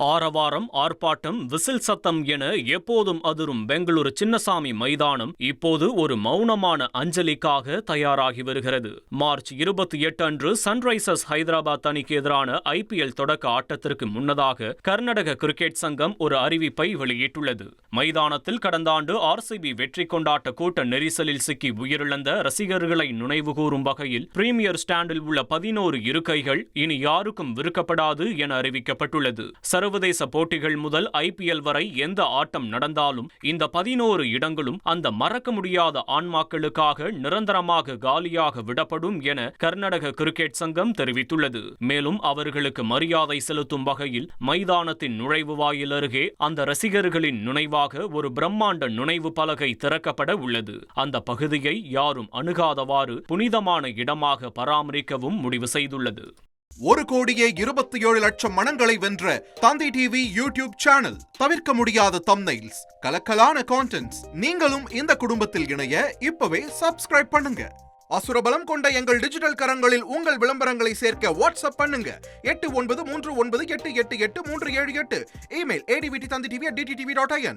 ஆரவாரம், ஆர்ப்பாட்டம், விசில் சத்தம் என எப்போதும் அதிரும் பெங்களூரு சின்னசாமி மைதானம் இப்போது ஒரு மௌனமான அஞ்சலிக்காக தயாராகி வருகிறது. மார்ச் 28 அன்று சன்ரைசர்ஸ் ஹைதராபாத் அணிக்கு எதிரான IPL தொடக்க ஆட்டத்திற்கு முன்னதாக கர்நாடக கிரிக்கெட் சங்கம் ஒரு அறிவிப்பை வெளியிட்டுள்ளது. மைதானத்தில் கடந்த ஆண்டு RCB வெற்றி கொண்டாட்ட கூட்ட நெரிசலில் சிக்கி உயிரிழந்த ரசிகர்களை நினைவுகூரும் வகையில் பிரீமியர் ஸ்டாண்டில் உள்ள 11 இருக்கைகள் இனி யாருக்கும் விற்கப்படாது என அறிவிக்கப்பட்டுள்ளது. சர்வதேச போட்டிகள் முதல் IPL வரை எந்த ஆட்டம் நடந்தாலும் இந்த 11 இடங்களும் அந்த மறக்க முடியாத ஆன்மாக்களுக்காக நிரந்தரமாக காலியாக விடப்படும் என கர்நாடக கிரிக்கெட் சங்கம் தெரிவித்துள்ளது. மேலும் அவர்களுக்கு மரியாதை செலுத்தும் வகையில் மைதானத்தின் நுழைவு வாயில் அருகே அந்த ரசிகர்களின் நினைவாக ஒரு பிரம்மாண்ட நினைவு பலகை திறக்கப்பட உள்ளது. அந்த பகுதியை யாரும் அணுகாதவாறு புனிதமான இடமாக பராமரிக்கவும் முடிவு செய்துள்ளது. 1,27,00,000 மனங்களை வென்ற தந்தி டிவி யூடியூப் சேனல். தவிர்க்க முடியாத தம்ப்நெயில்ஸ், கலக்கலான கான்டென்ட்ஸ். நீங்களும் இந்த குடும்பத்தில் இணைய இப்பவே சப்ஸ்கிரைப் பண்ணுங்க. அசுரபலம் கொண்ட எங்கள் டிஜிட்டல் கரங்களில் உங்கள் விளம்பரங்களை சேர்க்க வாட்ஸ்அப் பண்ணுங்க. 893988883778. Email advtthanditv@dttv.in.